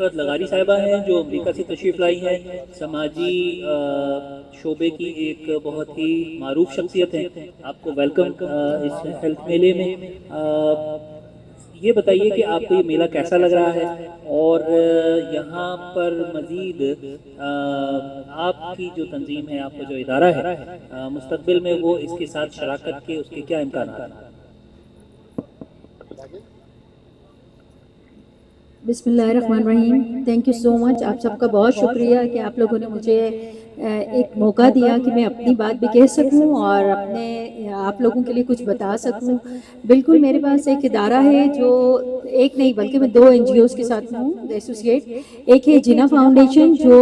नुसरत लगारी साहिबा हैं जो अमेरिका से तशरीफ़ लाई हैं। समाजी शोबे की एक बहुत ही मारूफ शख्सियत हैं। आपको वेलकम इस हेल्थ मेले में। ये बताइए कि आपको ये मेला कैसा लग रहा है, और यहाँ पर मज़ीद आपकी जो तंजीम है, आपका जो इदारा है, मुस्तकबिल में वो इसके साथ शराकत के उसके क्या इम्कान हैं? बिस्मिल्लाहिर्रहमानिर्रहीम। Thank you so much. आप सबका बहुत शुक्रिया कि आप लोगों ने मुझे एक मौका दिया कि मैं अपनी बात भी कह सकूं और अपने आप लोगों के लिए कुछ बता सकूं। बिल्कुल, मेरे पास एक इदारा है जो एक नहीं बल्कि मैं 2 एनजीओज़ के साथ हूँ एसोसिएट। एक है जिना फाउंडेशन जो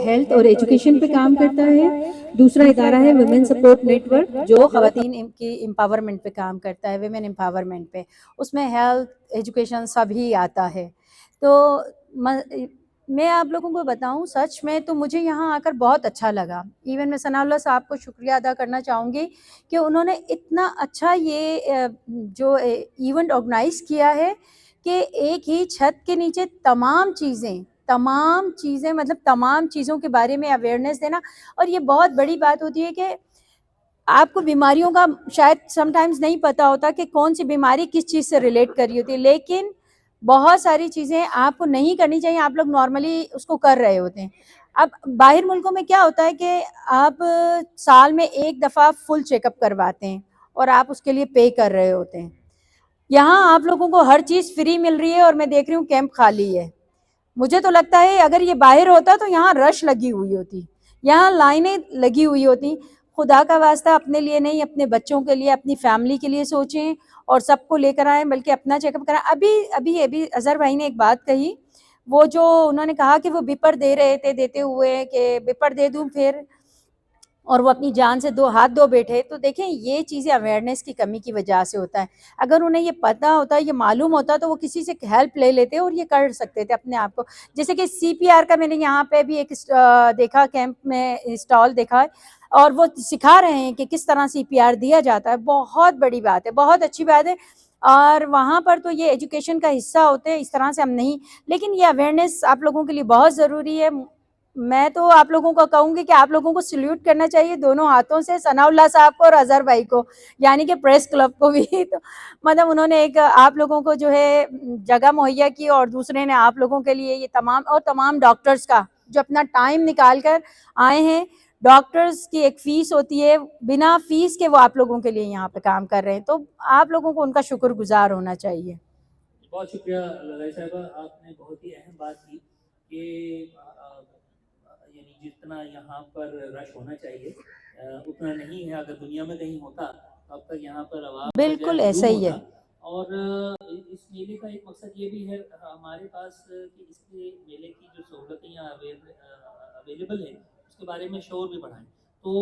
हेल्थ और एजुकेशन पे काम करता है। दूसरा इदारा है वुमेन सपोर्ट नेटवर्क जो ख़वातीन की एम्पावरमेंट पे काम करता है, वुमेन एम्पावरमेंट पे। उसमें हेल्थ एजुकेशन सभी आता है। तो मैं आप लोगों को बताऊं, सच में तो मुझे यहाँ आकर बहुत अच्छा लगा। इवन मैं सनाउल्लाह साहब को शुक्रिया अदा करना चाहूँगी कि उन्होंने इतना अच्छा ये जो इवेंट ऑर्गेनाइज़ किया है कि एक ही छत के नीचे तमाम चीज़ें मतलब तमाम चीज़ों के बारे में अवेयरनेस देना। और ये बहुत बड़ी बात होती है कि आपको बीमारियों का शायद समटाइम्स नहीं पता होता कि कौन सी बीमारी किस चीज़ से रिलेट कर रही होती है, लेकिन बहुत सारी चीज़ें आपको नहीं करनी चाहिए, आप लोग नॉर्मली उसको कर रहे होते हैं। अब बाहर मुल्कों में क्या होता है कि आप साल में एक दफ़ा फुल चेकअप करवाते हैं और आप उसके लिए पे कर रहे होते हैं। यहाँ आप लोगों को हर चीज़ फ्री मिल रही है और मैं देख रही हूँ कैंप खाली है। मुझे तो लगता है अगर ये बाहर होता तो यहाँ रश लगी हुई होती, यहाँ लाइनें लगी हुई होती। खुदा का वास्ता अपने लिए नहीं, अपने बच्चों के लिए, अपनी फैमिली के लिए सोचें और सबको लेकर आएँ, बल्कि अपना चेकअप कराएं। अभी अजहर भाई ने एक बात कही, वो जो उन्होंने कहा कि वो बिपर दे रहे थे, देते हुए कि बिपर दे दूं फिर, और वो अपनी जान से 2 हाथ धो बैठे। तो देखें, ये चीज़ें अवेयरनेस की कमी की वजह से होता है। अगर उन्हें ये पता होता, ये मालूम होता, तो वो किसी से हेल्प ले लेते और ये कर सकते थे अपने आप को। जैसे कि सीपीआर का मैंने यहाँ पे भी एक देखा, कैंप में स्टॉल देखा है और वो सिखा रहे हैं कि किस तरह सीपीआर दिया जाता है। बहुत बड़ी बात है, बहुत अच्छी बात है। और वहाँ पर तो ये एजुकेशन का हिस्सा होते हैं, इस तरह से हम नहीं, लेकिन ये अवेयरनेस आप लोगों के लिए बहुत ज़रूरी है। मैं तो आप लोगों को कहूँगी कि आप लोगों को सैल्यूट करना चाहिए दोनों हाथों से, सनाउल्लाह साहब को और अजहर भाई को, यानी कि प्रेस क्लब को भी। तो मतलब उन्होंने एक आप लोगों को जो है जगह मुहैया की, और दूसरे ने आप लोगों के लिए ये तमाम डॉक्टर्स का जो अपना टाइम निकाल कर आए हैं। डॉक्टर्स की एक फ़ीस होती है, बिना फ़ीस के वो आप लोगों के लिए यहाँ पे काम कर रहे हैं, तो आप लोगों को उनका शुक्रगुजार होना चाहिए। बहुत शुक्रिया लगाई साहिबा, आपने बहुत ही अहम बात की कि यानी जितना यहाँ पर रश होना चाहिए उतना नहीं है। अगर दुनिया में कहीं होता तो अब तक यहाँ पर आवाम बिल्कुल ऐसा ही है। और इस मेले का एक मकसद ये भी है हमारे पास कि इसके मेले की जो सहूलतें यहाँ अवेलेबल है उसके बारे में शोर भी बढ़ाएं। तो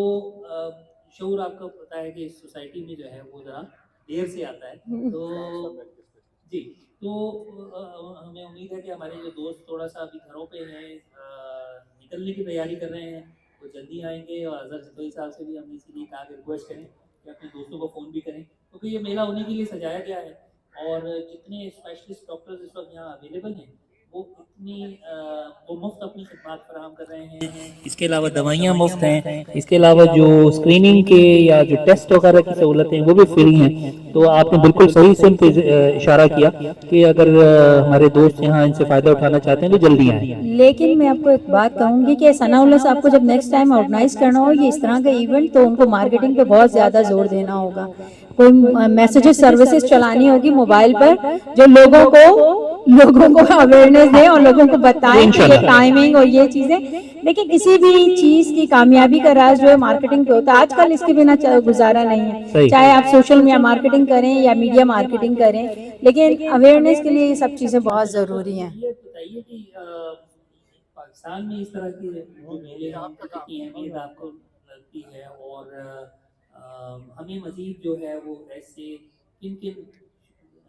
शोर आपको पता है कि इस सोसाइटी में जो है वो ज़रा देर से आता है। तो जी, तो हमें उम्मीद है कि हमारे जो दोस्त थोड़ा सा अभी घरों पे हैं, निकलने की तैयारी कर रहे हैं, वो जल्दी आएंगे। और अजहर जतोई साहब से भी हमने इसीलिए कहा कि रिक्वेस्ट करें कि अपने दोस्तों को फ़ोन भी करें, क्योंकि ये मेला उन्हीं के लिए सजाया गया है। और जितने स्पेशलिस्ट डॉक्टर्स इस वक्त यहाँ अवेलेबल हैं वो मुफ्त अपनी खिदमत फराहम कर रहे हैं। इसके अलावा दवाइयाँ मुफ्त हैं। इसके अलावा जो स्क्रीनिंग के या जो टेस्ट वगैरह की सहूलतें हैं वो भी फ्री हैं। तो आपने बिल्कुल सही सिम पे इशारा किया कि अगर हमारे दोस्त यहाँ इनसे फ़ायदा उठाना चाहते हैं तो जल्दी आएँ। लेकिन मैं आपको एक बात कहूँगी कि सनाउल्लाह साहब को जब नेक्स्ट टाइम ऑर्गेनाइज करना हो ये इस तरह का इवेंट, तो उनको मार्केटिंग पे बहुत ज़्यादा जोर देना होगा। कोई मैसेजेस सर्विसेज चलानी होगी मोबाइल पर जो लोगों को अवेयरनेस दें और लोगों को बताएं कि ये टाइमिंग और ये चीज़ें। देखिए, किसी भी चीज़ की कामयाबी का राज जो है मार्केटिंग पे होता है। आजकल इसके बिना गुजारा नहीं है, चाहे आप सोशल मीडिया मार्केटिंग करें या मीडिया मार्केटिंग करें, लेकिन अवेयरनेस के लिए ये सब चीज़ें बहुत ज़रूरी हैं। ये बताइए कि पाकिस्तान में इस तरह की जो मेले हैं उनकी कितनी अहमियत आपको लगती है, और हमें मज़ीद जो है वो ऐसे किन किन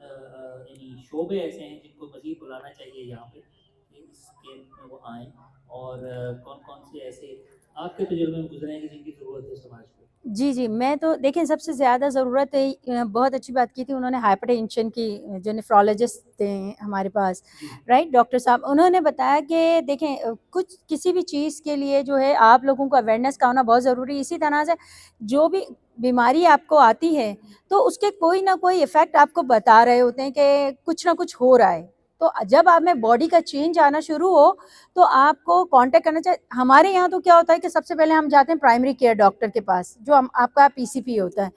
यानी शोबे ऐसे हैं जिनको मज़ीद बुलाना चाहिए यहाँ पे कि इस गेम में वो आएँ, और कौन कौन से ऐसे आपके तजुर्बे में गुजरे हैं कि जिनकी ज़रूरत है समाज को? जी, जी। मैं तो देखिए सबसे ज़्यादा ज़रूरत बहुत अच्छी बात की थी उन्होंने हाइपरटेंशन की, जो नेफ्रोलॉजिस्ट थे हमारे पास, जी, राइट? डॉक्टर साहब उन्होंने बताया कि देखें कुछ किसी भी चीज़ के लिए जो है आप लोगों को अवेयरनेस का होना बहुत ज़रूरी है। इसी तरह से जो भी बीमारी आपको आती है, तो उसके कोई ना कोई इफ़ेक्ट आपको बता रहे होते हैं कि कुछ ना कुछ हो रहा है। तो जब आप में बॉडी का चेंज आना शुरू हो, तो आपको कांटेक्ट करना चाहिए। हमारे यहाँ तो क्या होता है कि सबसे पहले हम जाते हैं प्राइमरी केयर डॉक्टर के पास, जो हम आपका पीसीपी होता है।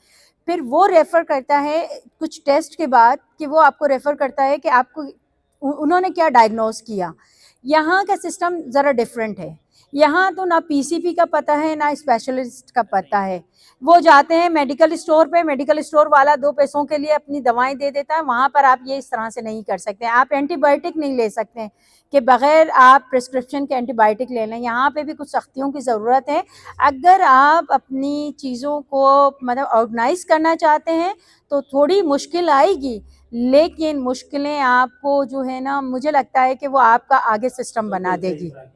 फिर वो रेफ़र करता है कुछ टेस्ट के बाद कि वो आपको रेफ़र करता है कि आपको उन्होंने क्या डायग्नोज़ किया। यहाँ का सिस्टम ज़रा डिफरेंट है। यहाँ तो ना पीसीपी का पता है, ना स्पेशलिस्ट का ऐसा ही पता है। वो जाते हैं मेडिकल स्टोर पे, मेडिकल स्टोर वाला 2 पैसों के लिए अपनी दवाएँ दे देता है, वहाँ पर आप ये इस तरह से नहीं कर सकते। आप एंटीबायोटिक नहीं ले सकते कि बगैर आप प्रिस्क्रिप्शन के एंटीबायोटिक ले लें। यहाँ पे भी कुछ सख्तियों की ज़रूरत है। अगर आप अपनी चीज़ों को मतलब ऑर्गेनाइज़ करना चाहते हैं, तो थोड़ी मुश्किल आएगी, लेकिन मुश्किलें आपको जो है ना मुझे लगता है कि वो आपका आगे सिस्टम बना बिल्कुल सही देगी। बात है।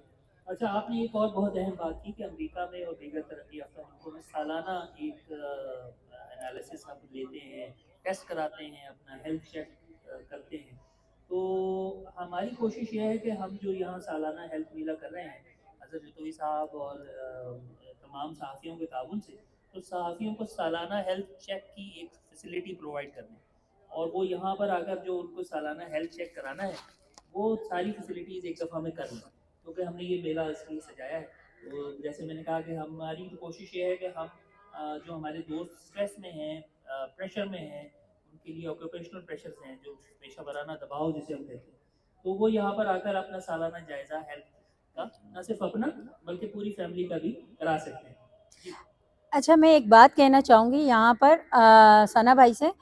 अच्छा, आपने एक और बहुत अहम बात की कि अमेरिका में और दीगर तरक्की याफ्ता मुल्कों में सालाना एक एनालिसिस हम लेते हैं, टेस्ट कराते हैं, अपना हेल्थ चेक करते हैं। तो हमारी कोशिश ये है कि हम जो यहाँ सालाना हेल्थ मीला कर रहे हैं, हज़रत जतोई साहब और तमाम सहाफ़ियों के ताउन से, तो सहाफ़ियों को सालाना हेल्थ चेक की एक फैसिलिटी प्रोवाइड करनी है। और वो यहाँ पर आकर जो उनको सालाना हेल्थ चेक कराना है, वो सारी फैसिलिटीज़ एक दफ़ा में कर लें, क्योंकि हमने ये मेला इसलिए सजाया है। तो जैसे मैंने कहा कि हमारी कोशिश ये है कि हम जो हमारे दोस्त स्ट्रेस में हैं, प्रेशर में हैं, उनके लिए ऑक्यूपेशनल प्रेशर्स हैं, जो पेशा वराना दबाव जिसे हम कहते हैं, तो वो यहाँ पर आकर अपना सालाना जायज़ा हेल्थ का न सिर्फ अपना बल्कि पूरी फैमिली का भी करा सकते हैं। जी। अच्छा, मैं एक बात कहना चाहूँगी यहाँ पर सना भाई से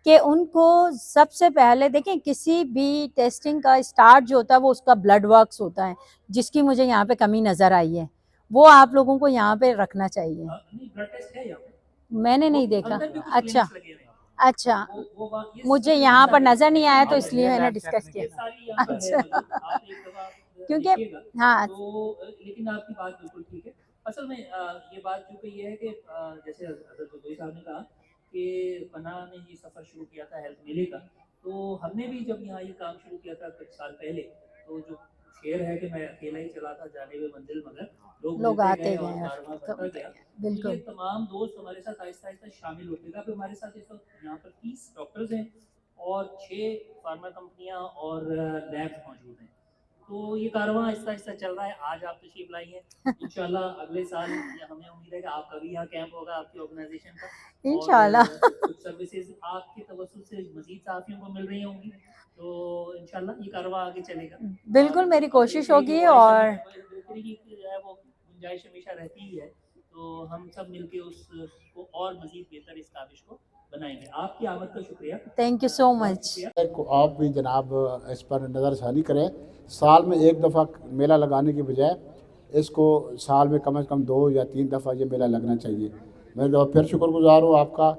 कि उनको सबसे पहले देखें किसी भी टेस्टिंग का स्टार्ट जो होता है वो उसका ब्लड वर्क्स होता है, जिसकी मुझे यहाँ पे कमी नज़र आई है। वो आप लोगों को यहाँ पे रखना चाहिए। नहीं, ब्लड टेस्ट है यहाँ पे। मैंने वो नहीं देखा। अंदर भी कुछ अच्छा, क्लिनिक्स लगे हुए हैं। अच्छा। वो ये मुझे सिर्फ यहाँ हिस्सा पर नहीं नज़र नहीं आया तो है। इसलिए मैंने डिस्कस ये किया। सारी यहाँ पर है अच्छा। मौजूद, आप एक दफ़ा क्योंकि देखिएगा। हाँ, तो लेकिन आपकी बात बिल्कुल ठीक है। असल में ये बात चूँकि ये है कि जैसे हज़रत जदोई साहब ने कहा कि पनाह ने ये सफ़र शुरू किया था हेल्थ मेले का, तो हमने भी जब यहाँ ये काम शुरू किया था कुछ साल पहले, तो जो शेर है कि मैं अकेला ही चला था जानिब मंज़िल मगर लोग लोग मिलते आते गए और गए कारवां तो बढ़ता गया। तो ये बिल्कुल। तमाम दोस्त हमारे साथ आहिस्ता-आहिस्ता शामिल होते गए। अब हमारे साथ इस वक़्त यहाँ पर 30 डॉक्टर्स हैं और 6 फार्मा कंपनियाँ और लैब्स मौजूद हैं। तो ये कारवां आहिस्ता-आहिस्ता चल रहा है। आज आप तशरीफ़ लाई हैं। इंशाल्लाह अगले साल या हमें उम्मीद है कि आपका भी यहाँ कैंप होगा आपकी ऑर्गेनाइज़ेशन का, और इंशाल्लाह। कुछ सर्विसेज़ आपके तवज्जुह से मज़ीद सहाफ़ियों को मिल रही होंगी। तो इंशाल्लाह ये कारवां आगे चलेगा। और बिल्कुल मेरी कोशिश बेहतरी की होगी ख्वाहिश और बेहतरी की जो है वो गुंजाइश हमेशा रहती ही है। तो हम सब मिलके उसको और मज़ीद बेहतर इस काबिश को बनाएँगे। आपकी आमद का शुक्रिया। थैंक यू सो बहुत मच। शुक्रिया। को आप भी जनाब इस पर नज़रसानी करें। साल में एक दफ़ा मेला लगाने की बजाय इसको साल में कम से कम 2 या 3 दफ़ा ये मेला लगना चाहिए। मैं एक दफ़ा फिर शुक्रगुज़ार हूँ आपका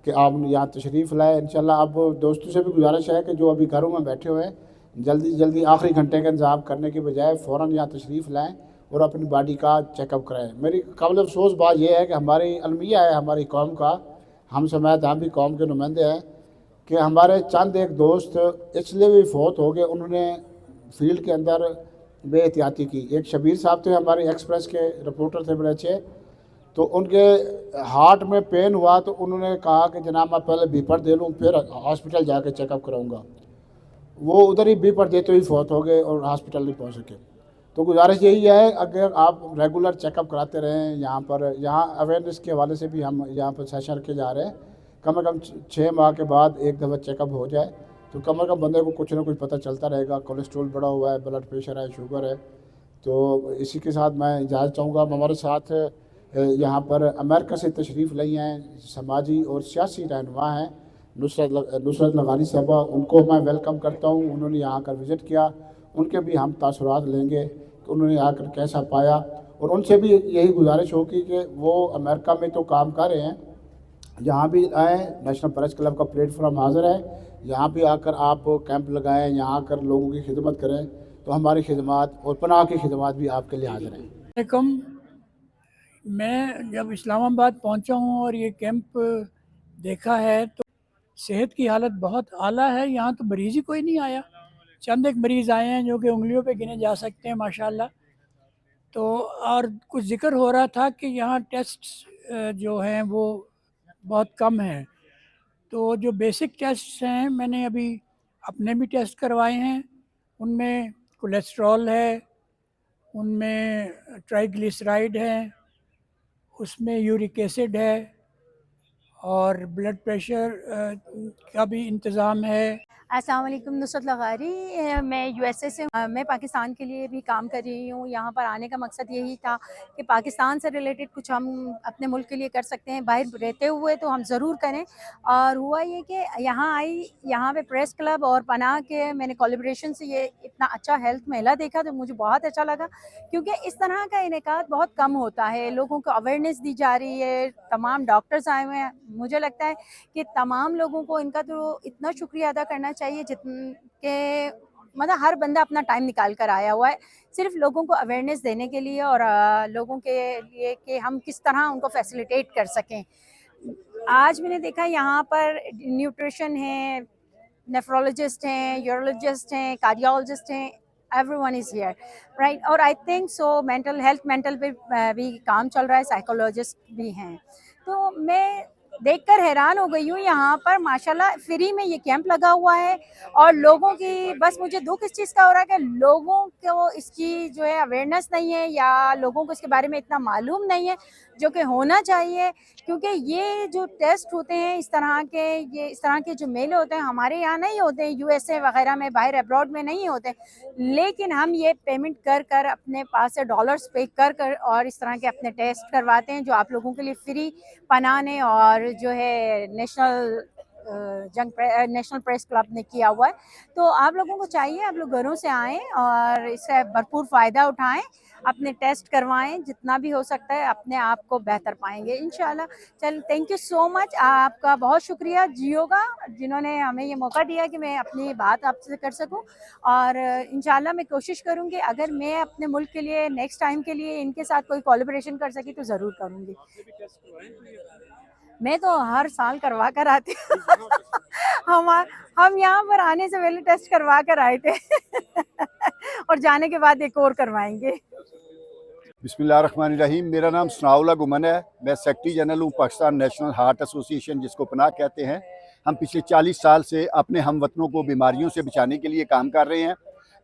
कि आप यहाँ तशरीफ़ लाए। इंशाल्लाह अब दोस्तों से भी गुजारिश है कि जो अभी घरों में बैठे हुए हैं, जल्दी से जल्दी आखिरी घंटे का इंतज़ाम करने के बजाय फ़ौरन यहाँ तशरीफ़ लाएँ और अपनी बॉडी का चेकअप कराएँ। मेरी काबिल अफ़सोस बात यह है कि हमारी अलमिया है हमारी कौम का, हम समाज हम भी कौम के नुमाइंदे हैं कि हमारे चंद एक दोस्त इसलिए भी फौत हो गए, उन्होंने फील्ड के अंदर बेहतियाती की। एक शबीर साहब थे हमारे एक्सप्रेस के रिपोर्टर थे बड़े अच्छे, तो उनके हार्ट में पेन हुआ तो उन्होंने कहा कि जनाब मैं पहले बीपर दे लूँ फिर हॉस्पिटल जाके चेकअप कराऊंगा। वो उधर ही बीपर देते हुए फौत हो गए और हॉस्पिटल नहीं पहुँच सके। तो गुजारिश यही है अगर आप रेगुलर चेकअप कराते रहें, यहाँ अवेयरनेस के हवाले से भी हम यहाँ पर सेशन रखे जा रहे हैं, कम से कम 6 माह के बाद एक दफ़ा चेकअप हो जाए तो कम से कम बंदे को कुछ ना कुछ पता चलता रहेगा। कोलेस्ट्रॉल बढ़ा हुआ है, ब्लड प्रेशर है, शुगर है। तो इसी के साथ मैं इजाज़त चाहूँगा। हमारे साथ यहाँ पर अमेरिका से तशरीफ़ लाई हैं समाजी और सियासी रहनुमा हैं नुसरत लगानी साहबा, उनको मैं वेलकम करता हूँ। उन्होंने यहाँ आकर विज़िट किया, उनके भी हम तासुरात लेंगे कि उन्होंने आकर कैसा पाया, और उनसे भी यही गुजारिश होगी कि वो अमेरिका में तो काम कर रहे हैं, यहाँ भी आएँ। नेशनल प्रेस क्लब का प्लेटफॉर्म हाज़िर है, यहाँ भी आकर आप कैंप लगाएँ, यहाँ आकर लोगों की खिदमत करें तो हमारी खिदमत और पनाह की खिदमत भी आपके लिए हाज़िर हैं। अलैकुम। मैं जब इस्लामाबाद पहुंचा हूं और ये कैंप देखा है तो सेहत की हालत बहुत आला है। यहाँ तो मरीज़ ही कोई नहीं आया, चंद एक मरीज़ आए हैं जो कि उंगलियों पे गिने जा सकते हैं माशाल्लाह। तो और कुछ ज़िक्र हो रहा था कि यहाँ टेस्ट जो हैं वो बहुत कम हैं। तो जो बेसिक टेस्ट हैं मैंने अभी अपने भी टेस्ट करवाए हैं, उनमें कोलेस्ट्रॉल है, उनमें ट्राइग्लिसराइड है, उसमें यूरिक एसिड है और ब्लड प्रेशर का भी इंतज़ाम है। अस्सलाम वालेकुम, नुसरत लगारी। मैं यूएसए से मैं पाकिस्तान के लिए भी काम कर रही हूँ। यहाँ पर आने का मकसद यही था कि पाकिस्तान से रिलेटेड कुछ हम अपने मुल्क के लिए कर सकते हैं, बाहर रहते हुए तो हम ज़रूर करें। और हुआ ये कि यहाँ आई, यहाँ पे प्रेस क्लब और पनाह के मैंने कोलैबोरेशन से ये इतना अच्छा हेल्थ मेला देखा तो मुझे बहुत अच्छा लगा, क्योंकि इस तरह का इनेकाद बहुत कम होता है। लोगों को अवेयरनेस दी जा रही है, तमाम डॉक्टर्स आए हुए हैं। मुझे लगता है कि तमाम लोगों को इनका तो इतना शुक्रिया अदा करना चाहिए के मतलब हर बंदा अपना टाइम निकाल कर आया हुआ है सिर्फ लोगों को अवेयरनेस देने के लिए और लोगों के लिए कि हम किस तरह उनको फैसिलिटेट कर सकें। आज मैंने देखा यहाँ पर न्यूट्रिशन है, नेफ्रोलॉजिस्ट हैं, यूरोलॉजिस्ट हैं, कार्डियोलॉजिस्ट हैं, एवरीवन इज़ हियर, राइट। और आई थिंक सो मेंटल पे भी काम चल रहा है, साइकोलॉजिस्ट भी हैं। तो मैं देखकर हैरान हो गई हूँ, यहाँ पर माशाल्लाह फ्री में ये कैंप लगा हुआ है और लोगों की, बस मुझे दुख इस चीज़ का हो रहा है कि लोगों को इसकी जो है अवेयरनेस नहीं है या लोगों को इसके बारे में इतना मालूम नहीं है जो कि होना चाहिए। क्योंकि ये जो टेस्ट होते हैं इस तरह के जो मेले होते हैं हमारे यहाँ नहीं होते हैं, यूएसए वगैरह में, बाहर अब्रॉड में नहीं होते, लेकिन हम ये पेमेंट कर कर अपने पास से डॉलर्स पे कर कर और इस तरह के अपने टेस्ट करवाते हैं, जो आप लोगों के लिए फ्री पनाह ने और जो है नेशनल प्रेस क्लब ने किया हुआ है। तो आप लोगों को चाहिए, आप लोग घरों से आएँ और इसका भरपूर फ़ायदा उठाएं, अपने टेस्ट करवाएं, जितना भी हो सकता है अपने आप को बेहतर पाएंगे इंशाल्लाह। चल, थैंक यू सो मच, आपका बहुत शुक्रिया जियो का, जिन्होंने हमें ये मौका दिया कि मैं अपनी बात आपसे कर सकूं। और इंशाल्लाह मैं कोशिश करूंगी अगर मैं अपने मुल्क के लिए नेक्स्ट टाइम के लिए इनके साथ कोई कोलैबोरेशन कर सकी तो ज़रूर करूंगी। मैं तो हर साल करवा कर आती हूँ। हम यहाँ पर आने से पहले टेस्ट करवा कर आए थे और जाने के बाद एक और करवाएंगे। बिस्मिल्लाहिर्रहमानिर्रहीम। मेरा नाम सनाउल्लाह गुमन है। मैं सेक्रेटरी जनरल हूँ पाकिस्तान नेशनल हार्ट एसोसिएशन, जिसको पनाह कहते हैं। हम पिछले 40 साल से अपने हमवतनों को बीमारियों से बचाने के लिए काम कर रहे हैं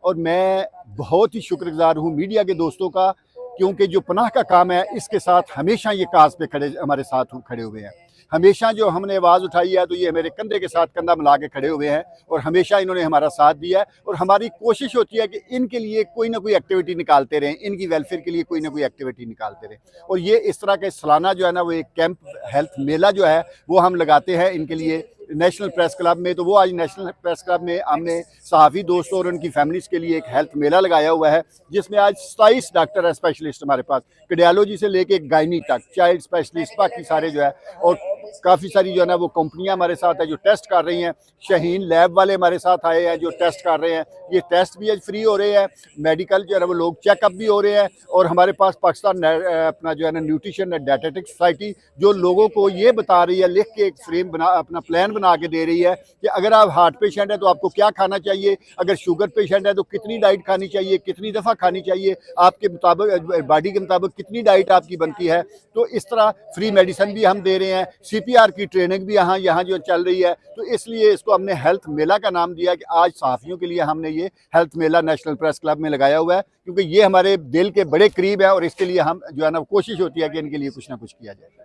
और मैं बहुत ही शुक्रगुजार हूँ मीडिया के दोस्तों का, क्योंकि जो पनाह का काम है इसके साथ हमेशा ये काज पे हमारे साथ खड़े हुए हैं। हमेशा जो हमने आवाज़ उठाई है तो ये मेरे कंधे के साथ कंधा मिला के खड़े हुए हैं और हमेशा इन्होंने हमारा साथ दिया है। और हमारी कोशिश होती है कि इनके लिए कोई ना कोई एक्टिविटी निकालते रहें, इनकी वेलफेयर के लिए कोई ना कोई एक्टिविटी निकालते रहें। और ये इस तरह के सालाना जो है ना वो एक कैंप हेल्थ मेला जो है वो हम लगाते हैं इनके लिए नेशनल प्रेस क्लब में। तो वो आज नेशनल प्रेस क्लब में हमने सहाफ़ी दोस्तों और उनकी फैमिलीज़ के लिए एक हेल्थ मेला लगाया हुआ है, जिसमें आज 27 डॉक्टर है स्पेशलिस्ट हमारे पास, कार्डियोलॉजी से लेके गायनी तक, चाइल्ड स्पेशलिस्ट, बाकी सारे जो है। और काफ़ी सारी जो है ना वो कंपनियां हमारे साथ है जो टेस्ट कर रही हैं। शाहीन लैब वाले हमारे साथ आए हैं जो टेस्ट कर रहे हैं। ये टेस्ट भी आज फ्री हो रहे हैं, मेडिकल जो है ना वो लोग चेकअप भी हो रहे हैं। और हमारे पास पाकिस्तान अपना जो है ना न्यूट्रिशन एंड डायटेटिक्स सोसाइटी जो लोगों को ये बता रही है, लिख के एक फ्रेम बना, अपना प्लान बना के दे रही है कि अगर आप हार्ट पेशेंट है तो आपको क्या खाना चाहिए, अगर शुगर पेशेंट है तो कितनी डाइट खानी चाहिए, कितनी दफ़ा खानी चाहिए, आपके मुताबिक बॉडी के मुताबिक कितनी डाइट आपकी बनती है। तो इस तरह फ्री मेडिसिन भी हम दे रहे हैं, CPR की ट्रेनिंग भी यहाँ जो चल रही है। तो इसलिए इसको हमने हेल्थ मेला का नाम दिया कि आज सहाफ़ियों के लिए हमने ये हेल्थ मेला नेशनल प्रेस क्लब में लगाया हुआ है, क्योंकि ये हमारे दिल के बड़े करीब है और इसके लिए हम जो है ना कोशिश होती है कि इनके लिए कुछ ना कुछ किया जाए।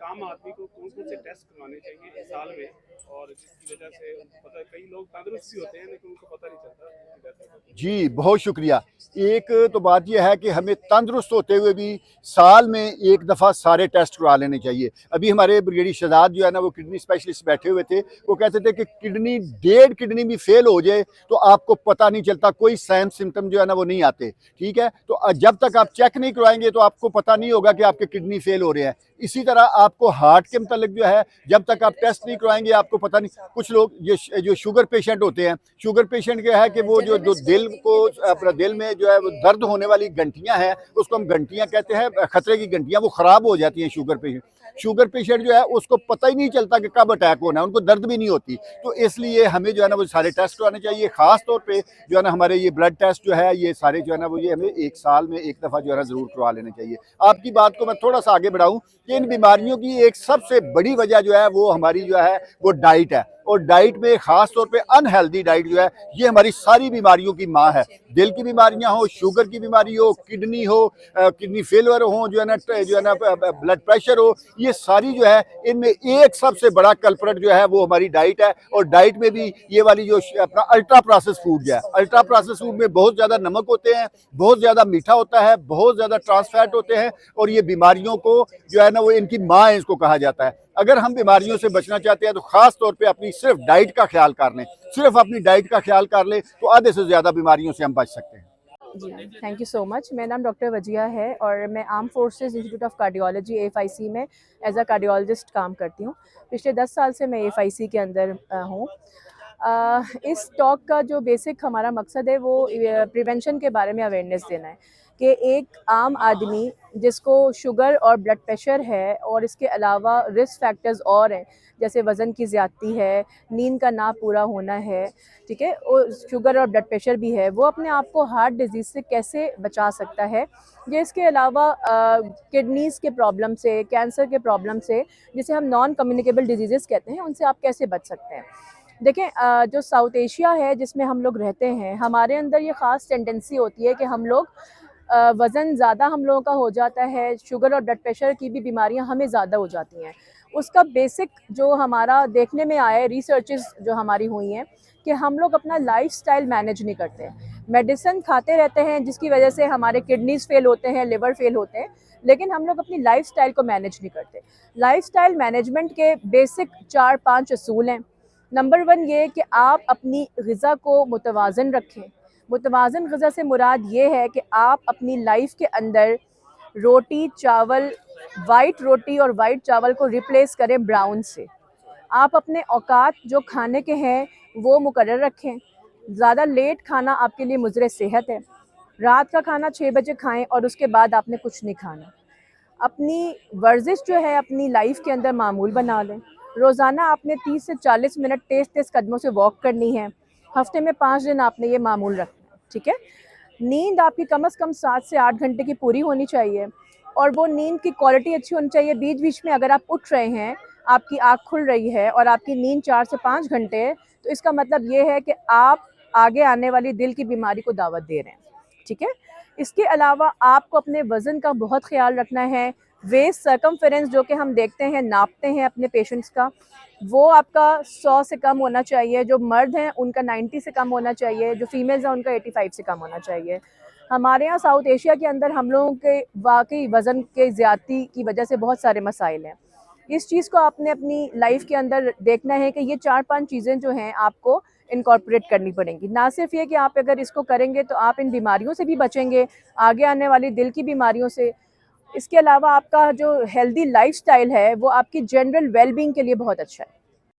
आम आदमी को कौन कौन से टेस्ट करवाने चाहिए साल में, और जिसकी वजह से पता, कई लोग तंदुरुस्त भी होते हैं लेकिन उनको पता नहीं चलता। जी बहुत शुक्रिया। एक तो बात यह है कि हमें तंदुरुस्त होते हुए भी साल में एक दफ़ा सारे टेस्ट करवा लेने चाहिए। अभी हमारे ब्रिगेडियर शहजाद जो है ना वो किडनी स्पेशलिस्ट बैठे हुए थे, वो कहते थे कि डेढ़ किडनी भी फेल हो जाए तो आपको पता नहीं चलता, कोई साइन सिम्टम जो है ना वो नहीं आते। ठीक है, तो जब तक आप चेक नहीं करवाएंगे तो आपको पता नहीं होगा कि आपके किडनी फेल हो रहे हैं। इसी तरह आपको हार्ट के मतलब जो है जब तक आप टेस्ट नहीं करवाएंगे आपको पता नहीं। कुछ लोग जो शुगर पेशेंट होते हैं, शुगर पेशेंट क्या है कि वो जो दिल को अपना दिल में जो है वो दर्द होने वाली घंटियां हैं, उसको हम घंटियां कहते हैं, खतरे की घंटियां, वो ख़राब हो जाती हैं शुगर पेशेंट जो है उसको पता ही नहीं चलता कि कब अटैक होना है, उनको दर्द भी नहीं होती। तो इसलिए हमें जो है ना वो सारे टेस्ट करवाने चाहिए। ख़ास तौर पे जो है ना हमारे ये ब्लड टेस्ट जो है ये सारे जो है ना वो ये हमें 1 साल में 1 दफ़ा जो है ना ज़रूर करवा लेना चाहिए। आपकी बात को मैं थोड़ा सा आगे बढ़ाऊँ कि इन बीमारियों की एक सबसे बड़ी वजह जो है वो हमारी जो है वो डाइट है, और डाइट में ख़ास तौर पे अनहेल्दी डाइट जो है ये हमारी सारी बीमारियों की माँ है। दिल की बीमारियां हो, शुगर की बीमारी हो, किडनी हो, किडनी फेलियर हो, जो है ना ब्लड प्रेशर हो, ये सारी जो है इनमें एक सबसे बड़ा कल्प्रेट जो है वो हमारी डाइट है। और डाइट में भी ये वाली जो अपना अल्ट्रा प्रोसेस फूड जो है, अल्ट्रा प्रोसेस फूड में बहुत ज़्यादा नमक होते हैं, बहुत ज़्यादा मीठा होता है, बहुत ज़्यादा ट्रांस फैट होते हैं, और ये बीमारियों को जो है ना वो इनकी माँ है, इसको कहा जाता है। अगर हम बीमारियों से बचना चाहते हैं तो ख़ास तौर पे अपनी सिर्फ डाइट का ख्याल कर लें, सिर्फ अपनी डाइट का ख्याल कर लें तो आधे से ज़्यादा बीमारियों से हम बच सकते हैं। जी, थैंक यू सो मच। मेरा नाम डॉक्टर वजिया है और मैं arm forces institute of cardiology AFIC में एज अ कार्डियोलॉजिस्ट काम करती हूँ। पिछले 10 साल से मैं AFIC के अंदर हूँ। इस टॉक का जो बेसिक हमारा मकसद है वो प्रिवेंशन के बारे में अवेयरनेस देना है कि एक आम आदमी जिसको शुगर और ब्लड प्रेशर है और इसके अलावा रिस्क फैक्टर्स और हैं, जैसे वज़न की ज़्यादती है, नींद का ना पूरा होना है, ठीक है, और शुगर और ब्लड प्रेशर भी है, वो अपने आप को हार्ट डिजीज़ से कैसे बचा सकता है। ये इसके अलावा किडनीज़ के प्रॉब्लम से, कैंसर के प्रॉब्लम से, जिसे हम नॉन कम्युनिकेबल डिजीज़ कहते हैं, उनसे आप कैसे बच सकते हैं। देखें, जो साउथ एशिया है जिसमें हम लोग रहते हैं, हमारे अंदर ये ख़ास टेंडेंसी होती है कि हम लोग वज़न ज़्यादा हम लोगों का हो जाता है, शुगर और ब्लड प्रेशर की भी बीमारियां हमें ज़्यादा हो जाती हैं। उसका बेसिक जो हमारा देखने में आया है, रिसर्चेस जो हमारी हुई हैं, कि हम लोग अपना लाइफ़स्टाइल मैनेज नहीं करते। मेडिसिन खाते रहते हैं जिसकी वजह से हमारे किडनीज़ फेल होते हैं, लिवर फेल होते हैं, लेकिन हम लोग अपनी लाइफ़स्टाइल को मैनेज नहीं करते। लाइफ़स्टाइल मैनेजमेंट के बेसिक 4-5 असूल हैं। नंबर 1 ये कि आप अपनी ग़िज़ा को मुतवाज़न रखें। मुतवाज़न ग़िज़ा से मुराद ये है कि आप अपनी लाइफ के अंदर रोटी, चावल, वाइट रोटी और वाइट चावल को रिप्लेस करें ब्राउन से। आप अपने औकात जो खाने के हैं वो मुकर्रर रखें। ज़्यादा लेट खाना आपके लिए मुज़र सेहत है। रात का खाना 6 बजे खाएं और उसके बाद आपने कुछ नहीं खाना। अपनी वर्जिश जो है अपनी लाइफ के अंदर मामूल बना लें। रोज़ाना आपने 30 से 40 मिनट तेज़ कदमों से वॉक करनी है। हफ्ते में 5 दिन आपने ये मामूल रखना है, ठीक है। नींद आपकी कम से कम 7 से 8 घंटे की पूरी होनी चाहिए, और वो नींद की क्वालिटी अच्छी होनी चाहिए। बीच बीच में अगर आप उठ रहे हैं, आपकी आँख खुल रही है और आपकी नींद 4 से 5 घंटे है, तो इसका मतलब ये है कि आप आगे आने वाली दिल की बीमारी को दावत दे रहे हैं, ठीक है। इसके अलावा आपको अपने वज़न का बहुत ख्याल रखना है। वेस्ट सर्कमफेरेंस जो कि हम देखते हैं, नापते हैं अपने पेशेंट्स का, वो आपका 100 से कम होना चाहिए। जो मर्द हैं उनका 90 से कम होना चाहिए, जो फीमेल्स हैं उनका 85 से कम होना चाहिए। हमारे यहाँ साउथ एशिया के अंदर हम लोगों के वाकई वज़न के ज़्यादती की वजह से बहुत सारे मसाइल हैं। इस चीज़ को आपने अपनी लाइफ के अंदर देखना है कि ये 4-5 चीज़ें जो हैं आपको इनकॉर्पोरेट करनी पड़ेंगी। ना सिर्फ ये कि आप अगर इसको करेंगे तो आप इन बीमारियों से भी बचेंगे, आगे आने वाली दिल की बीमारियों से। इसके अलावा आपका जो हेल्दी लाइफ़स्टाइल है वो आपकी जनरल वेलबींग के लिए बहुत अच्छा है।